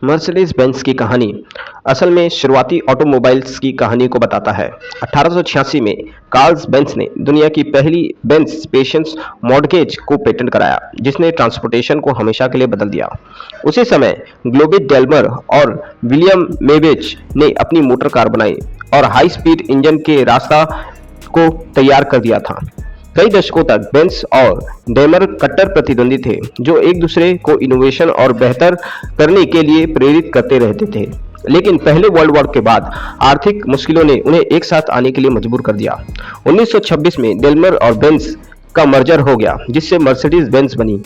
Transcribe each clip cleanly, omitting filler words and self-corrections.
Mercedes Benz की कहानी असल में शुरुआती ऑटोमोबाइल्स की कहानी को बताता है। 1886 में कार्ल बेंज ने दुनिया की पहली बेंज पेशेंस मॉडगेज को पेटेंट कराया, जिसने ट्रांसपोर्टेशन को हमेशा के लिए बदल दिया। उसी समय ग्लोबिट डेल्मर और विलियम मेबेज ने अपनी मोटर कार बनाई और हाई स्पीड इंजन के रास्ता को तैयार कर दिया था। कई दशकों तक बेंज और डेमर कट्टर प्रतिद्वंदी थे, जो एक दूसरे को इनोवेशन और बेहतर करने के लिए प्रेरित करते रहते थे। लेकिन पहले वर्ल्ड वॉर के बाद आर्थिक मुश्किलों ने उन्हें एक साथ आने के लिए मजबूर कर दिया। 1926 में डेल्मर और बेंज का मर्जर हो गया, जिससे मर्सिडीज बेंज बनी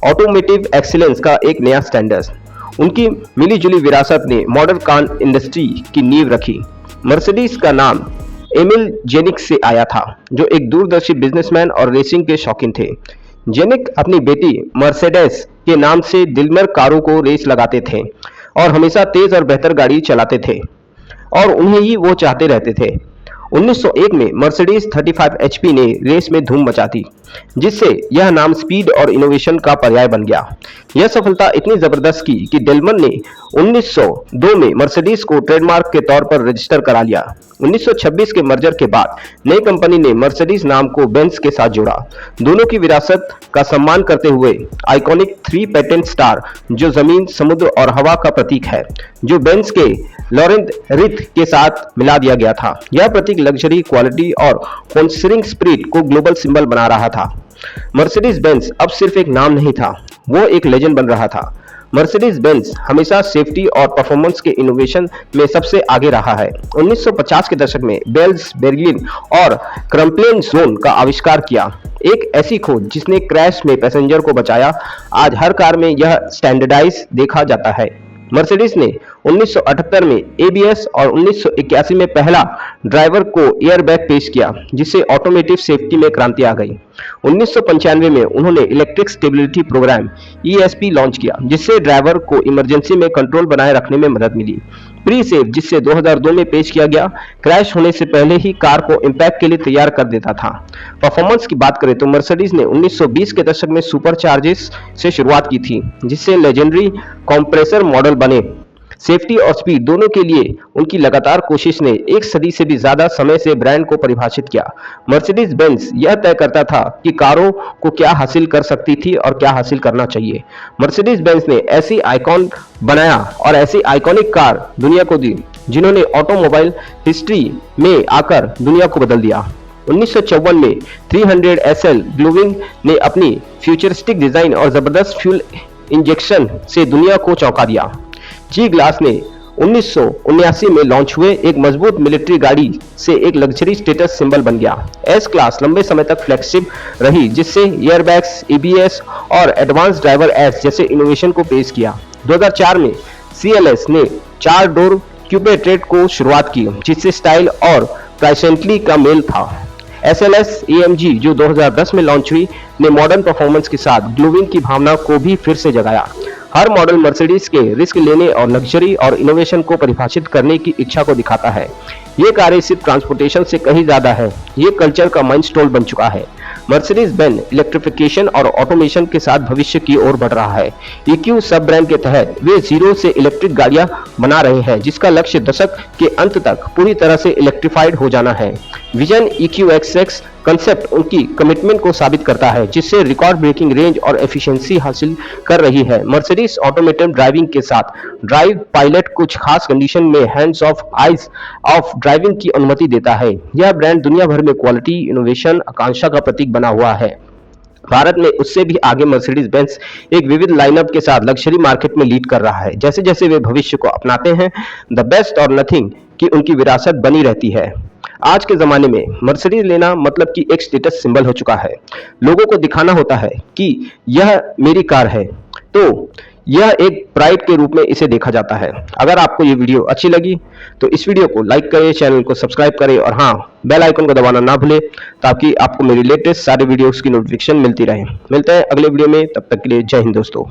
ऑटोमोटिव एक्सीलेंस का एक नया स्टैंडर्ड। उनकी मिलीजुली विरासत ने मॉडर्न कार इंडस्ट्री की नींव रखी। मर्सिडीज का नाम एमिल जेनिक से आया था, जो एक दूरदर्शी बिजनेसमैन और रेसिंग के शौकीन थे। जेनिक अपनी बेटी मर्सिडीज के नाम से डेल्मर कारों को रेस लगाते थे और हमेशा तेज और बेहतर गाड़ी चलाते थे, और उन्हें ही वो चाहते रहते थे। 1901 में मर्सिडीज 35 एचपी ने रेस में धूम मचा दी, जिससे यह नाम स्पीड और इनोवेशन का पर्याय बन गया। यह सफलता इतनी जबरदस्त की कि डेल्मर ने 1902 में मर्सिडीज को ट्रेडमार्क के तौर पर रजिस्टर करा लिया। 1926 के मर्जर के बाद नई कंपनी ने मर्सिडीज नाम को बेंज के साथ जोड़ा, दोनों की विरासत का सम्मान करते हुए। आइकॉनिक 3 पेटेंट स्टार, जो जमीन, समुद्र और हवा का प्रतीक है, जो बेंज के लॉरेंट रिथ के साथ मिला दिया गया था। यह प्रतीक लग्जरी, क्वालिटी और कॉन्सरिंग स्पिरिट को ग्लोबल सिंबल बना रहा था। मर्सिडीज बेंज अब सिर्फ एक नाम नहीं था, वो एक लेजेंड बन रहा था। मर्सिडीज बेंज हमेशा सेफ्टी और परफॉर्मेंस के इनोवेशन में सबसे आगे रहा है। 1950 के दशक में बेल्स, बेर्लिन और क्रम्पलेन जोन का आविष्कार किया, एक ऐसी खोज जिसने क्रैश में पैसेंजर को बचाया। आज हर कार में यह स्टैंडर्डाइज देखा जाता है। मर्सिडीज ने 1978 में एबीएस और 1981 में पहला ड्राइवर को एयरबैग पेश किया, जिससे ऑटोमोटिव सेफ्टी में क्रांति आ गई। 1995 में उन्होंने electric stability program ESP launch किया, जिससे ड्राइवर को इमरजेंसी में कंट्रोल बनाए रखने में मदद मिली। प्री सेफ, जिससे 2002 में पेश किया गया, क्रैश होने से पहले ही कार को इंपैक्ट के लिए तैयार कर देता था। परफॉर्मेंस की बात करें तो मर्सिडीज ने 1920 के दशक में सुपर चार्जेस से शुरुआत की थी, जिससे लेजेंडरी कंप्रेसर मॉडल बने। सेफ्टी और स्पीड दोनों के लिए उनकी लगातार कोशिश ने एक सदी से भी ज्यादा समय से ब्रांड को परिभाषित किया। मर्सिडीज बेंज यह तय करता था कि कारों को क्या हासिल कर सकती थी और क्या हासिल करना चाहिए। मर्सिडीज बेंज ने ऐसी आइकॉन बनाया और ऐसी आइकॉनिक कार दुनिया को दी, जिन्होंने ऑटोमोबाइल हिस्ट्री में आकर दुनिया को बदल दिया। 1954 में 300 SL ग्लोविंग ने अपनी फ्यूचरिस्टिक डिजाइन और जबरदस्त फ्यूल इंजेक्शन से दुनिया को चौंका दिया। जी ग्लास ने 1979 में लॉन्च हुए एक मजबूत मिलिट्री गाड़ी से एक लग्जरी स्टेटस सिंबल बन गया। एस क्लास लंबे समय तक फ्लैगशिप रही, जिससे एयरबैग्स, एबीएस और एडवांस ड्राइवर एड्स जैसे इनोवेशन को पेश किया। 2004 में सीएलएस ने 4 डोर क्यूपेट्रेट को शुरुआत की, जिससे स्टाइल और प्राइसेंटली का मेल था। एसएलएस एएमजी, जो 2010 में लॉन्च हुई, ने मॉडर्न परफॉर्मेंस के साथ ग्लोविंग की भावना को भी फिर से जगाया। हर मॉडल मर्सिडीज के रिस्क लेने और लग्जरी और इनोवेशन को परिभाषित करने की इच्छा को दिखाता है। ये कारें सिर्फ ट्रांसपोर्टेशन से कहीं ज्यादा है, ये कल्चर का माइलस्टोन बन चुका है। मर्सिडीज बेंज इलेक्ट्रिफिकेशन और ऑटोमेशन के साथ भविष्य की ओर बढ़ रहा है। EQ सब ब्रांड के तहत वे जीरो से इलेक्ट्रिक गाड़ियां बना रहे हैं, जिसका लक्ष्य दशक के अंत तक पूरी तरह से इलेक्ट्रिफाइड हो जाना है। विजन EQXX कंसेप्ट उनकी कमिटमेंट को साबित करता है, जिससे रिकॉर्ड ब्रेकिंग रेंज और एफिशिएंसी हासिल कर रही है। मर्सिडीज ऑटोमेटिव ड्राइविंग के साथ ड्राइव पायलट कुछ खास कंडीशन में hands of eyes of driving की अनुमति देता है। यह ब्रांड दुनिया भर में क्वालिटी, इनोवेशन, आकांक्षा का प्रतीक बना हुआ है। भारत में उससे भी आगे मर्सिडीज बेंज एक विविध लाइनअप के साथ लग्जरी मार्केट में लीड कर रहा है। जैसे जैसे वे भविष्य को अपनाते हैं, द बेस्ट और नथिंग की उनकी विरासत बनी रहती है। आज के जमाने में मर्सिडीज लेना मतलब कि एक स्टेटस सिंबल हो चुका है। लोगों को दिखाना होता है कि यह मेरी कार है, तो यह एक प्राइड के रूप में इसे देखा जाता है। अगर आपको ये वीडियो अच्छी लगी तो इस वीडियो को लाइक करें, चैनल को सब्सक्राइब करें और हाँ, बेल आइकन को दबाना ना भूलें, ताकि आपको मेरी लेटेस्ट सारे वीडियोस की नोटिफिकेशन मिलती रहे। मिलते हैं अगले वीडियो में, तब तक के लिए जय हिंद दोस्तों।